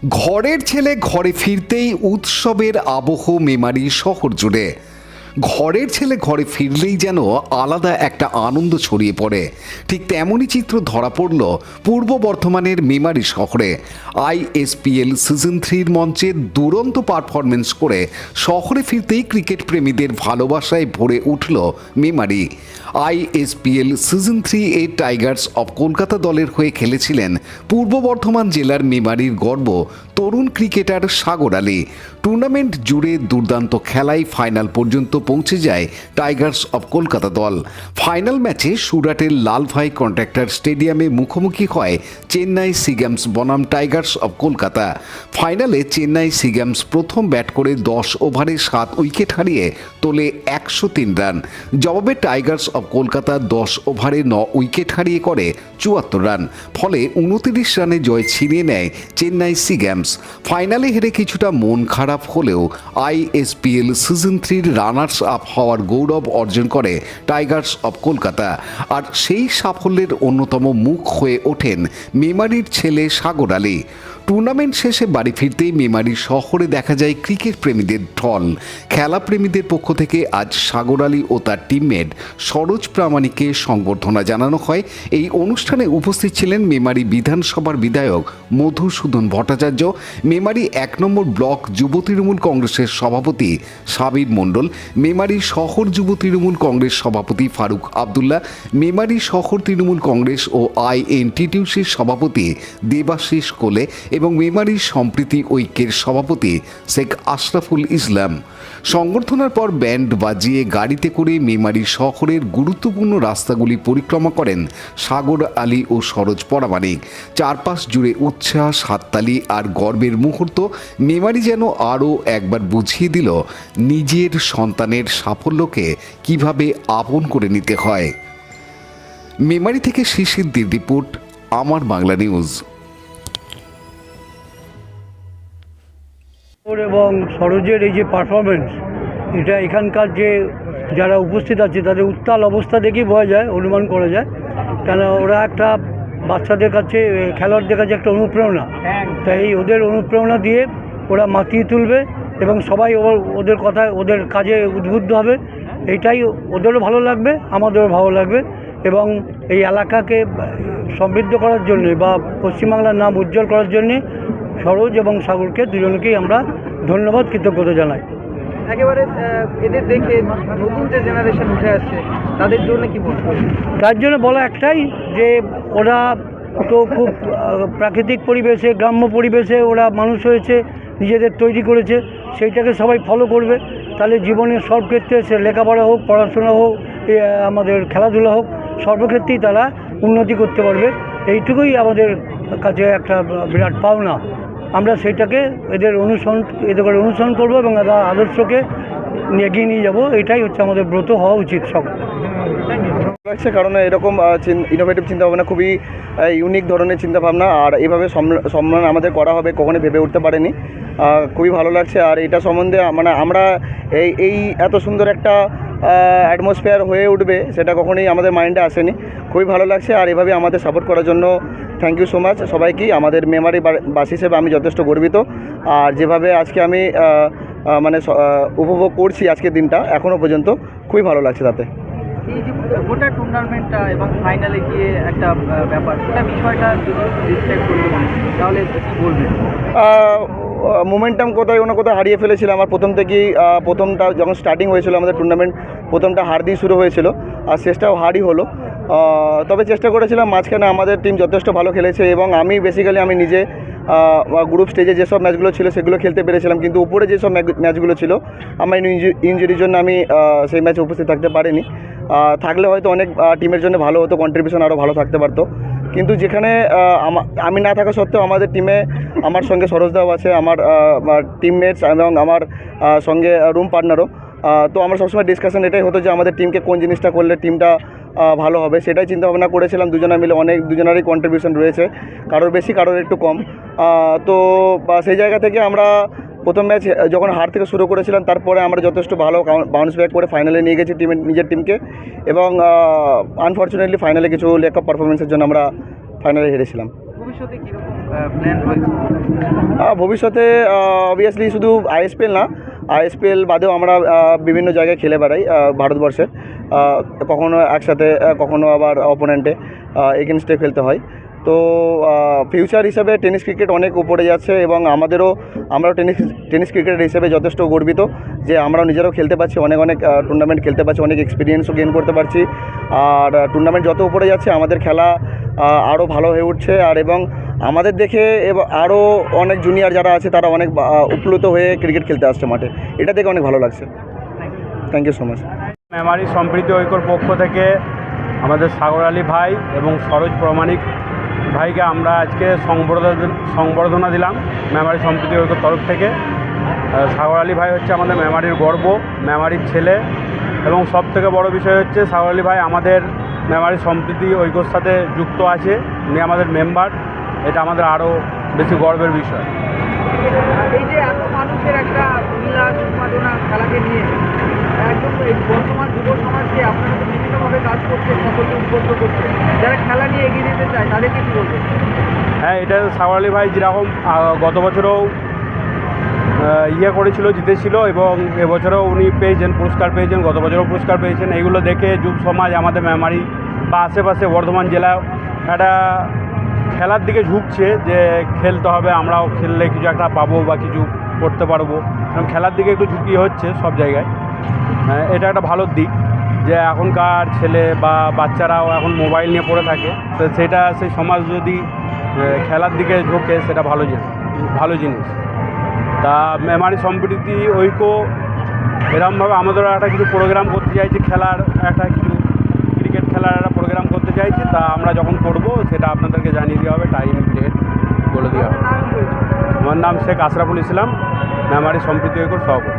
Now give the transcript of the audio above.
ঘরের ছেলে ঘরে ফিরতেই উৎসবের আবহ মেমারি শহর জুড়ে। ঘরের ছেলে ঘরে ফিরলেই যেন আলাদা একটা আনন্দ ছড়িয়ে পড়ে। ঠিক তেমনই চিত্র ধরা পড়ল পূর্ব বর্ধমানের মেমারি শহরে। ISPL সিজন 3 মঞ্চে দুরন্ত পারফরমেন্স করে শহরে ফিরতেই ক্রিকেট প্রেমীদের ভালোবাসায় ভরে উঠল Memari. ISPL season 3 A Tigers of Kolkata দলের হয়ে খেলেছিলেন পূর্ব বর্ধমান জেলার মেমারির গর্ব তরুণ ক্রিকেটার সাগর আলী। টুর্নামেন্ট জুড়ে দুর্দান্ত খেলায় ফাইনাল পর্যন্ত পৌঁছে যায় টাইগার্স অফ কলকাতা দল। ফাইনাল ম্যাচে সুরাটের লালভাই কন্ট্রাক্টর স্টেডিয়ামে মুখোমুখি হয় চেন্নাই সিগামস বনাম টাইগার্স অফ কলকাতা। ফাইনালে চেন্নাই সিগামস প্রথম ব্যাট করে 10 ওভারে 7 উইকেট হারিয়ে তোলে 103 রান। জবাবে টাইগার্স অফ কলকাতা 10 ওভারে 9 উইকেট হারিয়ে করে 74 রান। ফলে 29 রানে জয় ছিনিয়ে নেয় চেন্নাই সিগামস। ফাইনালে হেরে কিছুটা মন খারাপ হলেও ISPL সিজন 3 রানার্স আপ হওয়ার গৌরব অর্জন করে টাইগার্স অফ কলকাতা। আর সেই সাফল্যের অন্যতম মুখ হয়ে ওঠেন মেমারির ছেলে সাগর আলী। টুর্নামেন্ট শেষে বাড়ি ফিরতেই মেমারি শহরে দেখা যায় ক্রিকেট প্রেমীদের ঢল। খেলা প্রেমীদের পক্ষ থেকে আজ সাগর আলী ও তার টিমমেট সরোজ প্রামাণিককে সংবর্ধনা জানানো হয়। এই অনুষ্ঠানে উপস্থিত ছিলেন মেমারি বিধানসভার বিধায়ক মধুসূদন ভট্টাচার্য, মেমারি 1 নম্বর ব্লক যুব তৃণমূল কংগ্রেসের সভাপতি সাবির মণ্ডল, মেমারি শহর যুব তৃণমূল কংগ্রেস সভাপতি ফারুক আবদুল্লাহ, মেমারি শহর তৃণমূল কংগ্রেস ও INTTUCর সভাপতি দেবাশিস কোলে এবং মেমারি সম্প্রীতি ঐক্যের সভাপতি শেখ আশরাফুল ইসলাম। সংবর্ধনার পর ব্যান্ড বাজিয়ে গাড়িতে করে মেমারি শহরের গুরুত্বপূর্ণ রাস্তাগুলি পরিক্রমা করেন সাগর আলী ও সরোজ প্রামাণিক। চারপাশ জুড়ে উচ্ছ্বাস, হাততালি আর গর্বের মুহূর্ত। মেমারি যেন আরও একবার বুঝিয়ে দিল নিজের সন্তানের সাফল্যকে কিভাবে আপন করে নিতে হয়। মেমারি থেকে শিশিরদের রিপোর্ট, আমার বাংলা নিউজ। এবং সরোজের এই যে পারফরমেন্স, এটা এখানকার যে যারা উপস্থিত আছে তাদের উত্তাল অবস্থা দেখেই বোঝা যায়, অনুমান করা যায়। কেন ওরা একটা বাচ্চাদের কাছে, খেলোয়াড়দের কাছে একটা অনুপ্রেরণা। তাই ওদের অনুপ্রেরণা দিয়ে ওরা মাতিয়ে তুলবে এবং সবাই ওদের কথায়, ওদের কাজে উদ্বুদ্ধ হবে। এইটাই ওদেরও ভালো লাগবে, আমাদেরও ভালো লাগবে। এবং এই এলাকাকে সমৃদ্ধ করার জন্যে বা পশ্চিমবাংলার নাম উজ্জ্বল করার জন্যে সরোজ এবং সাগরকে দুজনকেই আমরা ধন্যবাদ, কৃতজ্ঞতা জানাই। একেবারে এদের দেখে নতুন যে জেনারেশন উঠে আসছে তাদের জন্য কি বলবো? তার জন্য বলা একটাই যে ওরা তো খুব প্রাকৃতিক পরিবেশে, গ্রাম্য পরিবেশে ওরা মানুষ হয়েছে, নিজেদের তৈরি করেছে, সেইটাকে সবাই ফলো করবে। তাহলে জীবনের সব ক্ষেত্রে, সে লেখাপড়া হোক, পড়াশোনা হোক, আমাদের খেলাধুলা হোক, সর্বক্ষেত্রেই তারা উন্নতি করতে পারবে। এইটুকুই আমাদের কাছে একটা বিরাট পাওনা। আমরা সেইটাকে এদের অনুসরণ করবো এবং আদর্শকে এগিয়ে নিয়ে যাবো। এটাই হচ্ছে আমাদের ব্রত হওয়া উচিত সব। লাগছে কারণ এরকম ইনোভেটিভ চিন্তাভাবনা, খুবই ইউনিক ধরনের চিন্তাভাবনা, আর এইভাবে সম্মান আমাদের করা হবে কখনোই ভেবে উঠতে পারেনি। খুবই ভালো লাগছে। আর এটা সম্বন্ধে মানে আমরা এই এত সুন্দর একটা অ্যাটমসফিয়ার হয়ে উঠবে সেটা কখনোই আমাদের মাইন্ডে আসেনি। খুবই ভালো লাগছে। আর এভাবে আমাদের সাপোর্ট করার জন্য থ্যাংক ইউ সো মাচ সবাইকেই। আমাদের মেমারি বাসী হিসেবে আমি যথেষ্ট গর্বিত। আর যেভাবে আজকে আমি মানে উপভোগ করছি আজকের দিনটা এখনও পর্যন্ত, খুবই ভালো লাগছে তাতে। এই যে গোটা টুর্নামেন্টটা এবং ফাইনালে গিয়ে একটা ব্যাপার, গোটা বিষয়টা যদি ডিসক্রাইব করতে পারেন তাহলে কী বলবেন? মোমেন্টাম কোথায় হারিয়ে ফেলেছিলাম। আমার প্রথমটা যখন স্টার্টিং হয়েছিল আমাদের টুর্নামেন্ট, প্রথমটা হার দিয়ে শুরু হয়েছিল আর শেষটাও হারই হলো। তবে চেষ্টা করেছিলাম, মাঝখানে আমাদের টিম যথেষ্ট ভালো খেলেছে এবং আমি নিজে গ্রুপ স্টেজে যেসব ম্যাচগুলো ছিল সেগুলো খেলতে পেরেছিলাম, কিন্তু উপরে যেসব ম্যাচগুলো ছিল আমার ইনজুরির জন্য আমি সেই ম্যাচে উপস্থিত থাকতে পারিনি। থাকলে হয়তো অনেক টিমের জন্য ভালো হতো, কন্ট্রিবিউশন আরও ভালো থাকতে পারতো। কিন্তু যেখানে আমি না থাকা সত্ত্বেও আমাদের টিমে আমার সঙ্গে সরোজদাও আছে, আমার টিমমেটস এবং আমার সঙ্গে রুম পার্টনারও। তো আমরা সবসময় ডিসকাশন এটাই হতো যে আমাদের টিমকে কোন জিনিসটা করলে টিমটা ভালো হবে, সেটাই চিন্তাভাবনা করেছিলাম। দুজনে মিলে দুজনেরই কন্ট্রিবিউশন রয়েছে, কারোর বেশি কারোর একটু কম। তো সেই জায়গা থেকে আমরা প্রথম ম্যাচ যখন হার থেকে শুরু করেছিলাম, তারপরে আমরা যথেষ্ট ভালো বাউন্স ব্যাক করে ফাইনালে নিয়ে গেছি নিজের টিমকে। এবং আনফর্চুনেটলি ফাইনালে কিছু লেক অফ পারফরমেন্সের জন্য আমরা ফাইনালে হেরেছিলাম। ভবিষ্যতে কীরকম প্ল্যান রয়েছে? ভবিষ্যতে অবভিয়াসলি শুধু আইএসপিএল না, আইএসপিএল বাদেও আমরা বিভিন্ন জায়গায় খেলে বেড়াই ভারতবর্ষে, কখনো একসাথে কখনো আবার অপোনেন্টে এগেনস্টে খেলতে হয়। তো ফিউচার হিসাবে টেনিস ক্রিকেট অনেক উপরে যাচ্ছে এবং আমরাও টেনিস ক্রিকেটার হিসেবে যথেষ্ট গর্বিত যে আমরাও নিজেরাও খেলতে পারছি, অনেক টুর্নামেন্ট খেলতে পারছি, অনেক এক্সপিরিয়েন্সও গেইন করতে পারছি। আর টুর্নামেন্ট যত উপরে যাচ্ছে আমাদের খেলা আরও ভালো হয়ে উঠছে, আর এবং আমাদের দেখে আরও অনেক জুনিয়র যারা আছে তারা অনেক উপলুত হয়ে ক্রিকেট খেলতে আসছে মাঠে, এটা দেখে অনেক ভালো লাগছে। Thank you so much. Memari সম্প্রীতি ঐক্যর পক্ষ থেকে আমাদের সাগর আলী ভাই এবং সরোজ প্রমাণিক ভাইকে আমরা আজকে সংবর্ধনা দিলাম মেমারি সম্প্রীতি ঐক্যর তরফ থেকে। সাগর আলী ভাই হচ্ছে আমাদের মেমারির গর্ব, মেমারির ছেলে, এবং সবথেকে বড় বিষয় হচ্ছে সাগর আলী ভাই আমাদের মেমারি সম্প্রীতি ঐক্যর সাথে যুক্ত আছে, উনি আমাদের মেম্বার, এটা আমাদের আরও বেশি গর্বের বিষয়। এই যে এত মানুষের একটা উল্লাস উন্মাদনা খেলাকে নিয়ে, একদম এই বর্তমান যুব সমাজকে আপনারা তো বিভিন্নভাবে কাজ করছে, সকলকে উদ্বুদ্ধ করছে, যারা খেলা নিয়ে এগিয়ে যেতে চায় তাদেরকে কী বলবেন? হ্যাঁ, এটা সাগর আলী ভাই যেরকম গত বছরও করেছিল, জিতেছিল, এবং এবছরও উনি পেয়েছেন, পুরস্কার পেয়েছেন, গত বছরও পুরস্কার পেয়েছেন। এইগুলো দেখে যুব সমাজ আমাদের মেমারি বা আশেপাশে বর্ধমান জেলায় একটা খেলার দিকে ঝুঁকছে, যে খেলতে হবে, আমরাও খেললে কিছু একটা পাবো বা কিছু করতে পারবো, কারণ খেলার দিকে একটু ঝুঁকি হচ্ছে সব জায়গায়। এটা একটা ভালো দিক যে এখনকার ছেলে বা বাচ্চারাও এখন মোবাইল নিয়ে পড়ে থাকে, তো সেটা সেই সমাজ যদি খেলার দিকে ঝোঁকে সেটা ভালো জিনিস। তা মেমারি সম্প্রীতি ঐক্য এরকমভাবে আমাদেরও একটা কিছু প্রোগ্রাম করতে চাইছি, খেলার একটা কিছু ক্রিকেট খেলার একটা প্রোগ্রাম করতে চাইছি, তা আমরা যখন করব সেটা আপনাদেরকে জানিয়ে দেওয়া হবে, টাইম ডেট বলে দেওয়া হবে। আমার নাম শেখ আশরাফুল ইসলাম, মেমারি সম্প্রীতি ঐক্যর সভাপতি।